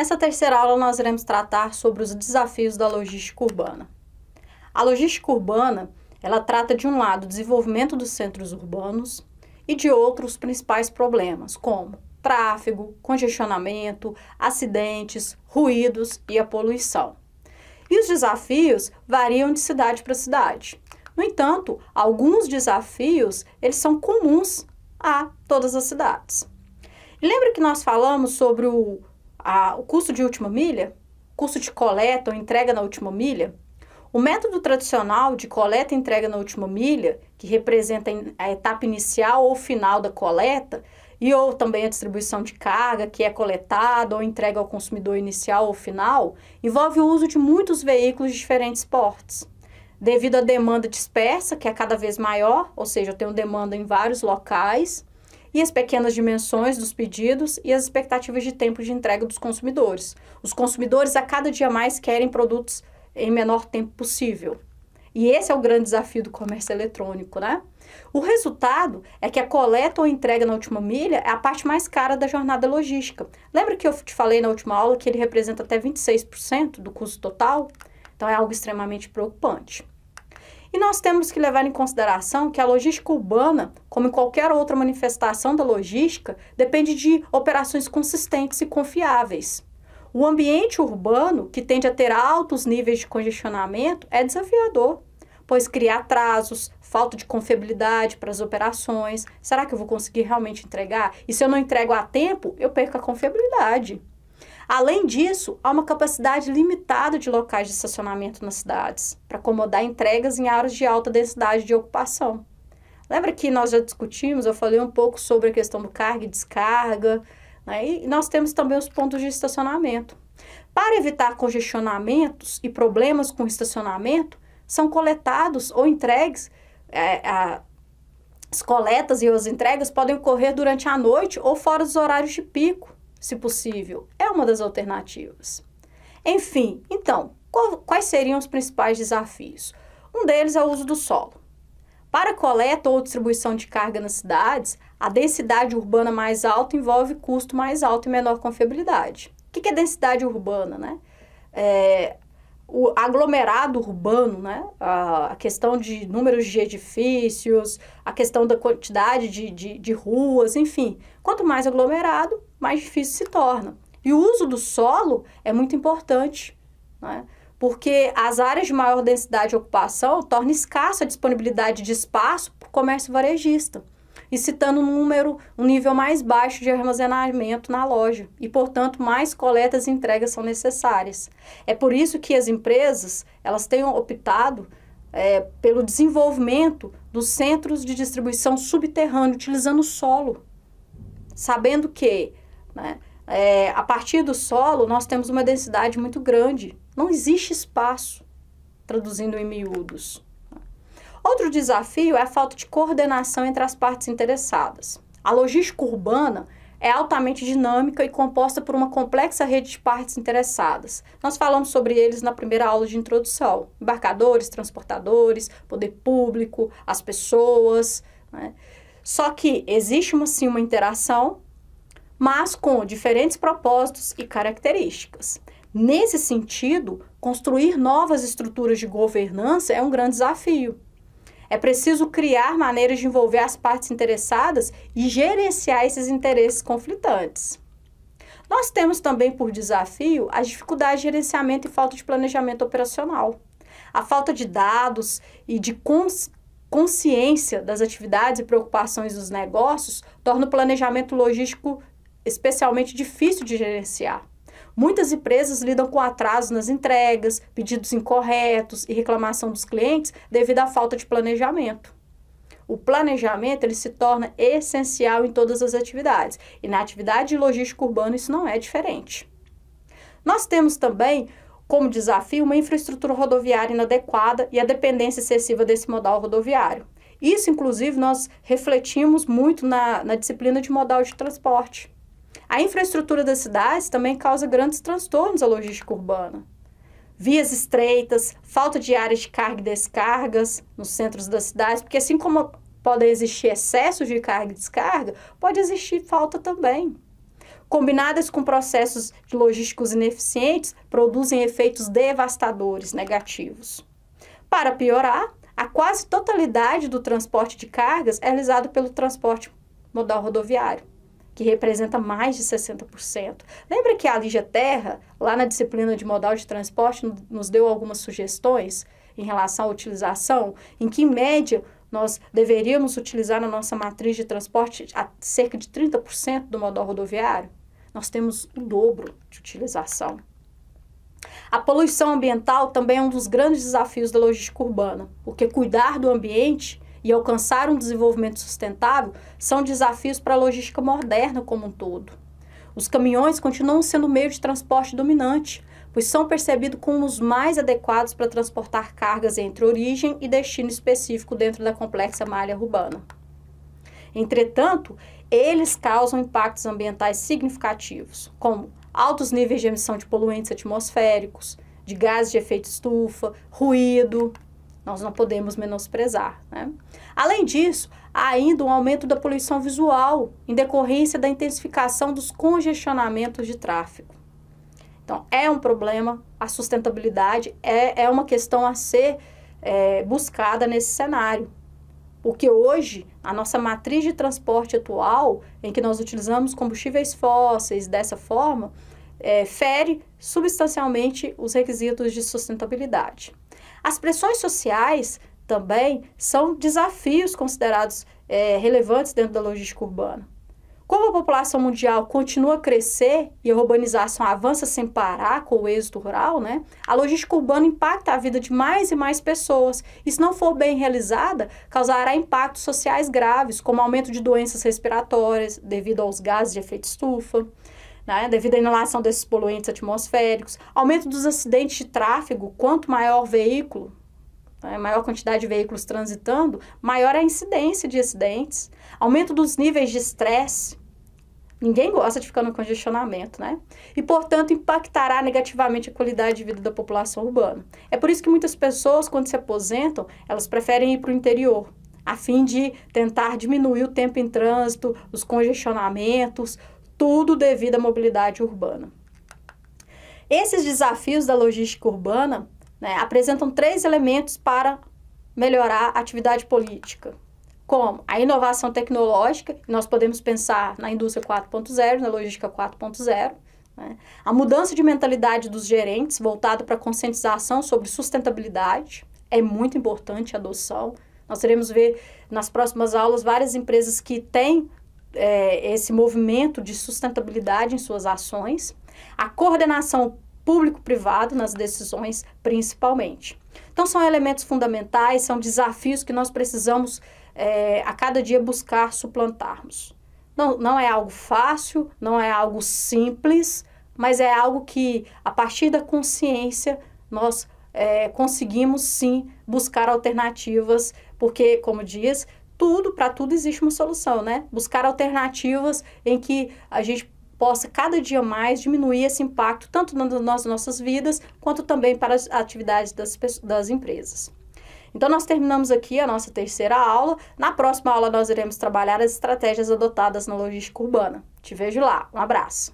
Nessa terceira aula, nós iremos tratar sobre os desafios da logística urbana. A logística urbana, ela trata de um lado o desenvolvimento dos centros urbanos e de outro os principais problemas, como tráfego, congestionamento, acidentes, ruídos e a poluição. E os desafios variam de cidade para cidade. No entanto, alguns desafios, eles são comuns a todas as cidades. E lembra que nós falamos sobre o custo de última milha, custo de coleta ou entrega na última milha? O método tradicional de coleta e entrega na última milha, que representa a etapa inicial ou final da coleta, ou também a distribuição de carga, que é coletada ou entrega ao consumidor inicial ou final, envolve o uso de muitos veículos de diferentes portes. Devido à demanda dispersa, que é cada vez maior, ou seja, eu tenho demanda em vários locais, e as pequenas dimensões dos pedidos e as expectativas de tempo de entrega dos consumidores. Os consumidores a cada dia mais querem produtos em menor tempo possível. E esse é o grande desafio do comércio eletrônico, né? O resultado é que a coleta ou entrega na última milha é a parte mais cara da jornada logística. Lembra que eu te falei na última aula que ele representa até 26% do custo total? Então é algo extremamente preocupante. E nós temos que levar em consideração que a logística urbana, como em qualquer outra manifestação da logística, depende de operações consistentes e confiáveis. O ambiente urbano, que tende a ter altos níveis de congestionamento, é desafiador, pois cria atrasos, falta de confiabilidade para as operações. Será que eu vou conseguir realmente entregar? E se eu não entrego a tempo, eu perco a confiabilidade. Além disso, há uma capacidade limitada de locais de estacionamento nas cidades, para acomodar entregas em áreas de alta densidade de ocupação. Lembra que nós já discutimos, eu falei um pouco sobre a questão do carga e descarga, né? E nós temos também os pontos de estacionamento. Para evitar congestionamentos e problemas com estacionamento, são coletados ou entregues, as coletas e as entregas podem ocorrer durante a noite ou fora dos horários de pico, se possível. É uma das alternativas. Enfim, então, quais seriam os principais desafios? Um deles é o uso do solo. Para a coleta ou distribuição de carga nas cidades, a densidade urbana mais alta envolve custo mais alto e menor confiabilidade. O que é densidade urbana, né? O aglomerado urbano, né? A questão de números de edifícios, a questão da quantidade de ruas, enfim. Quanto mais aglomerado, mais difícil se torna. E o uso do solo é muito importante, né? Porque as áreas de maior densidade de ocupação tornam escassa a disponibilidade de espaço para o comércio varejista, incitando um nível mais baixo de armazenamento na loja e, portanto, mais coletas e entregas são necessárias. É por isso que as empresas elas têm optado pelo desenvolvimento dos centros de distribuição subterrâneo, utilizando o solo, sabendo que, né, a partir do solo nós temos uma densidade muito grande, não existe espaço, traduzindo em miúdos. Outro desafio é a falta de coordenação entre as partes interessadas. A logística urbana é altamente dinâmica e composta por uma complexa rede de partes interessadas. Nós falamos sobre eles na primeira aula de introdução. Embarcadores, transportadores, poder público, as pessoas, né? Só que existe sim uma interação, mas com diferentes propósitos e características. Nesse sentido, construir novas estruturas de governança é um grande desafio. É preciso criar maneiras de envolver as partes interessadas e gerenciar esses interesses conflitantes. Nós temos também por desafio as dificuldades de gerenciamento e falta de planejamento operacional. A falta de dados e de consciência das atividades e preocupações dos negócios torna o planejamento logístico especialmente difícil de gerenciar. Muitas empresas lidam com atrasos nas entregas, pedidos incorretos e reclamação dos clientes devido à falta de planejamento. O planejamento ele se torna essencial em todas as atividades e na atividade de logística urbana isso não é diferente. Nós temos também como desafio uma infraestrutura rodoviária inadequada e a dependência excessiva desse modal rodoviário. Isso, inclusive, nós refletimos muito na disciplina de modal de transporte. A infraestrutura das cidades também causa grandes transtornos à logística urbana. Vias estreitas, falta de áreas de carga e descargas nos centros das cidades, porque assim como podem existir excessos de carga e descarga, pode existir falta também. combinadas com processos logísticos ineficientes, produzem efeitos devastadores negativos. Para piorar, a quase totalidade do transporte de cargas é realizado pelo transporte modal rodoviário, que representa mais de 60%. Lembra que a Lígia Terra, lá na disciplina de modal de transporte, nos deu algumas sugestões em relação à utilização, em que, em média, nós deveríamos utilizar na nossa matriz de transporte cerca de 30% do modal rodoviário? Nós temos o dobro de utilização. A poluição ambiental também é um dos grandes desafios da logística urbana, porque cuidar do ambiente e alcançar um desenvolvimento sustentável são desafios para a logística moderna como um todo. Os caminhões continuam sendo o meio de transporte dominante, pois são percebidos como os mais adequados para transportar cargas entre origem e destino específico dentro da complexa malha urbana. Entretanto, eles causam impactos ambientais significativos, como altos níveis de emissão de poluentes atmosféricos, de gases de efeito estufa, ruído. Nós não podemos menosprezar, né? Além disso, há ainda um aumento da poluição visual, em decorrência da intensificação dos congestionamentos de tráfego. Então, é um problema, a sustentabilidade é uma questão a ser buscada nesse cenário. Porque hoje, a nossa matriz de transporte atual, em que nós utilizamos combustíveis fósseis dessa forma, fere substancialmente os requisitos de sustentabilidade. As pressões sociais também são desafios considerados relevantes dentro da logística urbana. Como a população mundial continua a crescer e a urbanização avança sem parar com o êxodo rural, né, a logística urbana impacta a vida de mais e mais pessoas. E se não for bem realizada, causará impactos sociais graves, como aumento de doenças respiratórias devido aos gases de efeito estufa, né, devido à inalação desses poluentes atmosféricos, aumento dos acidentes de tráfego. Quanto maior o veículo, maior quantidade de veículos transitando, maior a incidência de acidentes, aumento dos níveis de estresse. Ninguém gosta de ficar no congestionamento, né? E, portanto, impactará negativamente a qualidade de vida da população urbana. É por isso que muitas pessoas, quando se aposentam, elas preferem ir para o interior, a fim de tentar diminuir o tempo em trânsito, os congestionamentos, tudo devido à mobilidade urbana. Esses desafios da logística urbana, né, apresentam 3 elementos para melhorar a atividade política, como a inovação tecnológica, nós podemos pensar na indústria 4.0, na logística 4.0, né, a mudança de mentalidade dos gerentes voltada para a conscientização sobre sustentabilidade, é muito importante a adoção. Nós teremos ver nas próximas aulas várias empresas que têm esse movimento de sustentabilidade em suas ações, a coordenação público-privado nas decisões, principalmente. Então, são elementos fundamentais, são desafios que nós precisamos, a cada dia, buscar suplantarmos. Não é algo fácil, não é algo simples, mas é algo que, a partir da consciência, nós conseguimos, sim, buscar alternativas, porque, como diz, para tudo existe uma solução, né? Buscar alternativas em que a gente possa cada dia mais diminuir esse impacto, tanto nas nossas vidas, quanto também para as atividades das empresas. Então, nós terminamos aqui a nossa 3ª aula. Na próxima aula, nós iremos trabalhar as estratégias adotadas na logística urbana. Te vejo lá. Um abraço.